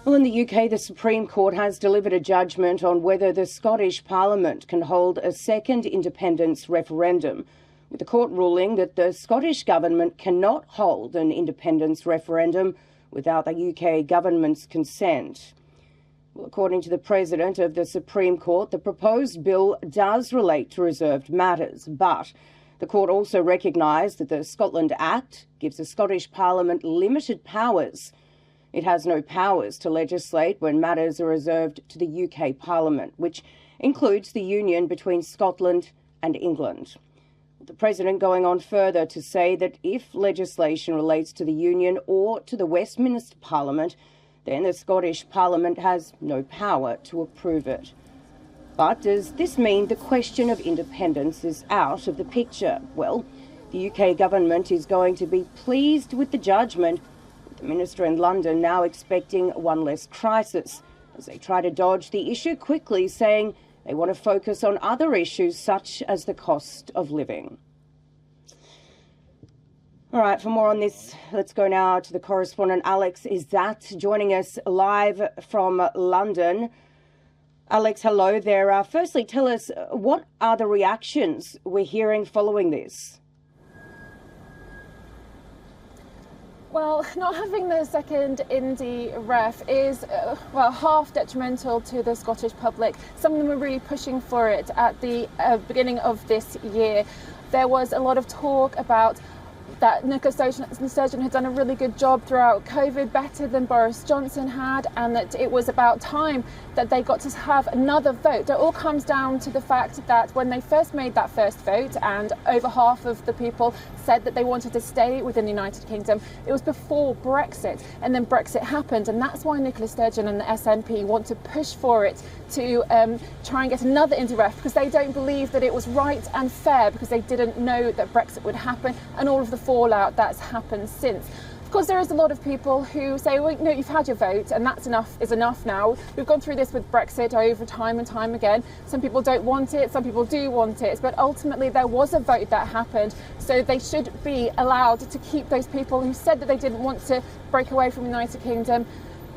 Well, in the UK, the Supreme Court has delivered a judgment on whether the Scottish Parliament can hold a second independence referendum, with the court ruling that the Scottish Government cannot hold an independence referendum without the UK Government's consent. Well, according to the President of the Supreme Court, the proposed bill does relate to reserved matters, but the court also recognised that the Scotland Act gives the Scottish Parliament limited powers. It has no powers to legislate when matters are reserved to the UK Parliament, which includes the union between Scotland and England. The President going on further to say that if legislation relates to the union or to the Westminster Parliament, then the Scottish Parliament has no power to approve it. But does this mean the question of independence is out of the picture? Well, the UK Government is going to be pleased with the judgment, with the Minister in London now expecting one less crisis as they try to dodge the issue quickly, saying they want to focus on other issues such as the cost of living. All right, for more on this, let's go now to the correspondent Alex Izzat joining us live from London. Alex, hello there. Firstly, tell us, what are the reactions we're hearing following this? Well, not having the second indie ref is, half detrimental to the Scottish public. Some of them were really pushing for it at the beginning of this year. There was a lot of talk about that Nicola Sturgeon had done a really good job throughout COVID, better than Boris Johnson had, and that it was about time that they got to have another vote. It all comes down to the fact that when they first made that first vote, and over half of the people said that they wanted to stay within the United Kingdom, it was before Brexit, and then Brexit happened, and that's why Nicola Sturgeon and the SNP want to push for it to try and get another indie ref, because they don't believe that it was right and fair, because they didn't know that Brexit would happen and all of the fallout that's happened since. Of course, there is a lot of people who say, well, no, you've had your vote and that's enough now. We've gone through this with Brexit over time and time again. Some people don't want it, some people do want it, but ultimately there was a vote that happened, so they should be allowed to keep those people who said that they didn't want to break away from the United Kingdom.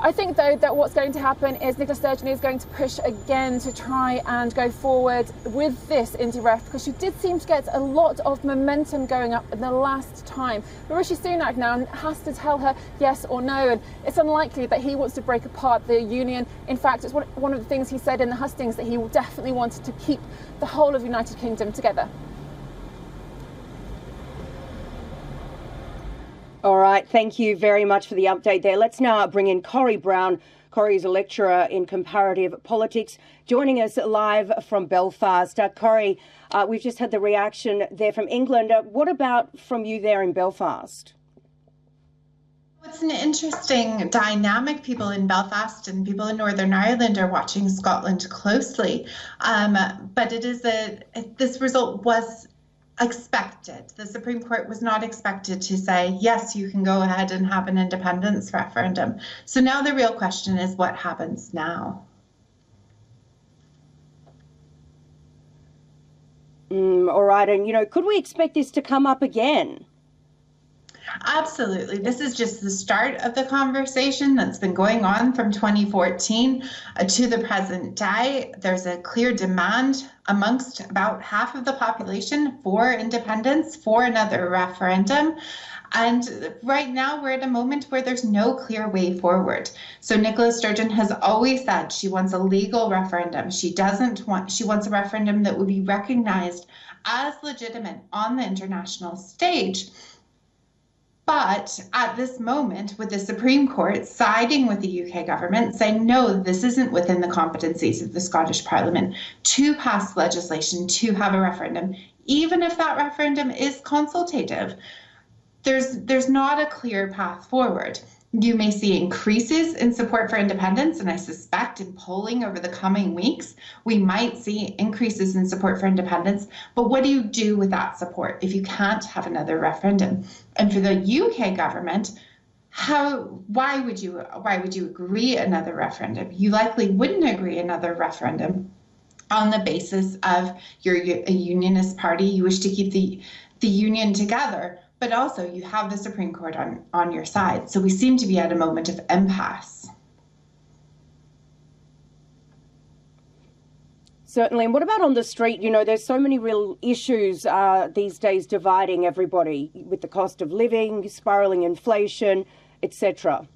I think, though, that what's going to happen is Nicola Sturgeon is going to push again to try and go forward with this indie ref, because she did seem to get a lot of momentum going up in the last time. But Rishi Sunak now has to tell her yes or no, and it's unlikely that he wants to break apart the union. In fact, it's one of the things he said in the hustings, that he definitely wanted to keep the whole of the United Kingdom together. All right, thank you very much for the update there. Let's now bring in Corey Brown. Corey is a lecturer in comparative politics, joining us live from Belfast. Corey, we've just had the reaction there from England. What about from you there in Belfast? It's an interesting dynamic. People in Belfast and people in Northern Ireland are watching Scotland closely. But it is this result was expected. The Supreme Court was not expected to say, yes, you can go ahead and have an independence referendum. So now the real question is, what happens now? All right. And, could we expect this to come up again? Absolutely. This is just the start of the conversation that's been going on from 2014 to the present day. There's a clear demand amongst about half of the population for independence, for another referendum. And right now we're at a moment where there's no clear way forward. So Nicola Sturgeon has always said she wants a legal referendum. She wants a referendum that would be recognized as legitimate on the international stage. But at this moment, with the Supreme Court siding with the UK government, saying, no, this isn't within the competencies of the Scottish Parliament to pass legislation, to have a referendum, even if that referendum is consultative, there's not a clear path forward. You may see increases in support for independence, and I suspect in polling over the coming weeks, we might see increases in support for independence. But what do you do with that support if you can't have another referendum? And for the UK government, why would you agree another referendum? You likely wouldn't agree another referendum on the basis of you're a unionist party, you wish to keep the union together. But also you have the Supreme Court on your side. So we seem to be at a moment of impasse. Certainly. And what about on the street? You know, there's so many real issues these days dividing everybody with the cost of living, spiralling inflation, etc.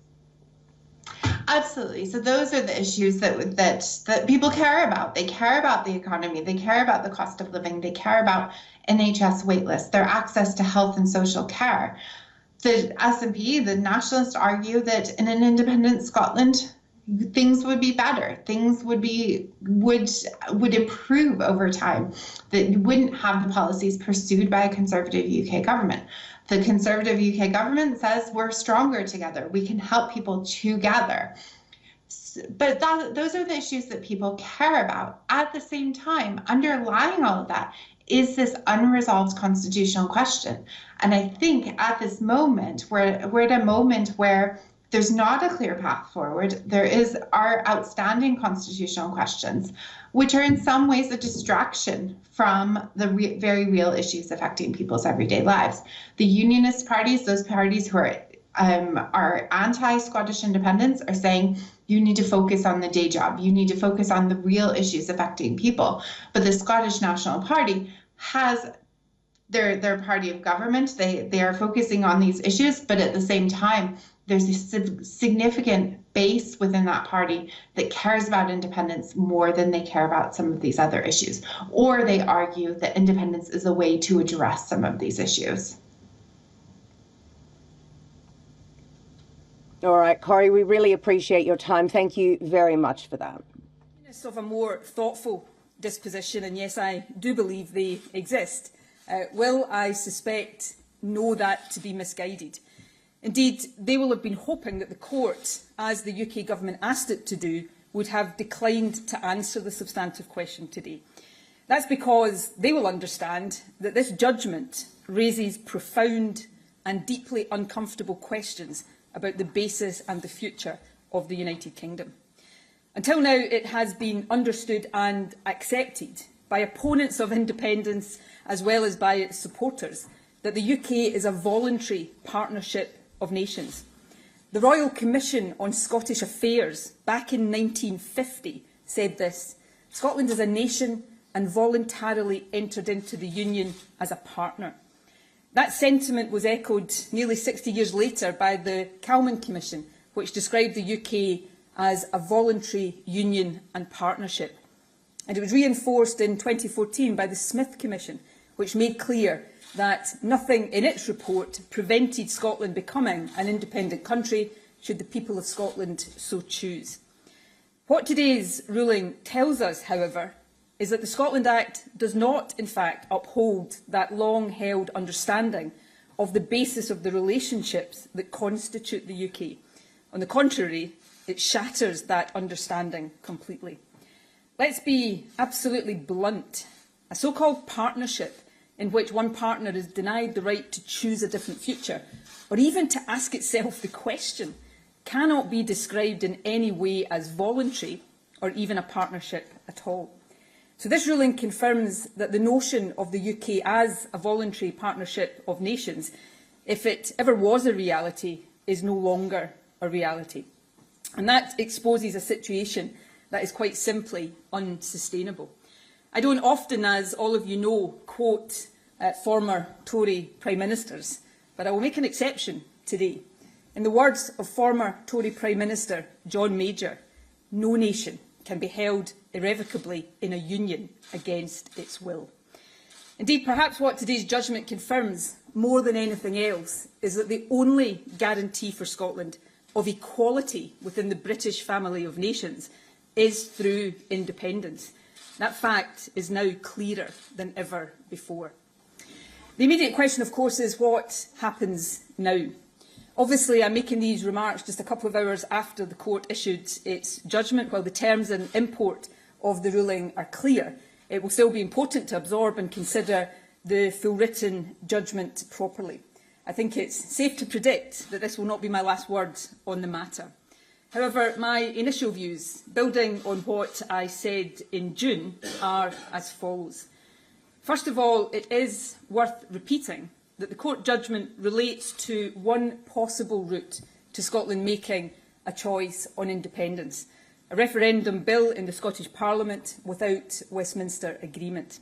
Absolutely. So those are the issues that people care about. They care about the economy. They care about the cost of living. They care about NHS waitlists, their access to health and social care. The SNP, the nationalists, argue that in an independent Scotland, things would be better. Things would improve over time. That you wouldn't have the policies pursued by a Conservative UK government. The Conservative UK government says we're stronger together. We can help people together. But those are the issues that people care about. At the same time, underlying all of that is this unresolved constitutional question. And I think at this moment, we're at a moment where there's not a clear path forward. There are outstanding constitutional questions, which are in some ways a distraction from the very real issues affecting people's everyday lives. The unionist parties, those parties who are anti-Scottish independence, are saying you need to focus on the day job. You need to focus on the real issues affecting people. But the Scottish National Party has their party of government. They are focusing on these issues, but at the same time, there's a significant base within that party that cares about independence more than they care about some of these other issues. Or they argue that independence is a way to address some of these issues. All right, Corrie, we really appreciate your time. Thank you very much for that. Of a more thoughtful disposition, and yes, I do believe they exist, will, I suspect, know that to be misguided. Indeed, they will have been hoping that the court, as the UK government asked it to do, would have declined to answer the substantive question today. That's because they will understand that this judgment raises profound and deeply uncomfortable questions about the basis and the future of the United Kingdom. Until now, it has been understood and accepted by opponents of independence as well as by its supporters that the UK is a voluntary partnership of nations. The Royal Commission on Scottish Affairs back in 1950 said this: Scotland is a nation and voluntarily entered into the Union as a partner. That sentiment was echoed nearly 60 years later by the Calman Commission, which described the UK as a voluntary union and partnership. And it was reinforced in 2014 by the Smith Commission, which made clear that nothing in its report prevented Scotland becoming an independent country should the people of Scotland so choose. What today's ruling tells us, however, is that the Scotland Act does not, in fact, uphold that long-held understanding of the basis of the relationships that constitute the UK. On the contrary, it shatters that understanding completely. Let's be absolutely blunt. A so-called partnership in which one partner is denied the right to choose a different future, or even to ask itself the question, cannot be described in any way as voluntary or even a partnership at all. So this ruling confirms that the notion of the UK as a voluntary partnership of nations, if it ever was a reality, is no longer a reality. And that exposes a situation that is quite simply unsustainable. I don't often, as all of you know, quote former Tory Prime Ministers, but I will make an exception today. In the words of former Tory Prime Minister John Major, no nation can be held irrevocably in a union against its will. Indeed, perhaps what today's judgment confirms more than anything else is that the only guarantee for Scotland of equality within the British family of nations is through independence. That fact is now clearer than ever before. The immediate question, of course, is what happens now. Obviously, I'm making these remarks just a couple of hours after the court issued its judgment. While the terms and import of the ruling are clear, it will still be important to absorb and consider the full written judgment properly. I think it's safe to predict that this will not be my last word on the matter. However, my initial views, building on what I said in June, are as follows. First of all, it is worth repeating that the court judgment relates to one possible route to Scotland making a choice on independence, a referendum bill in the Scottish Parliament without Westminster agreement.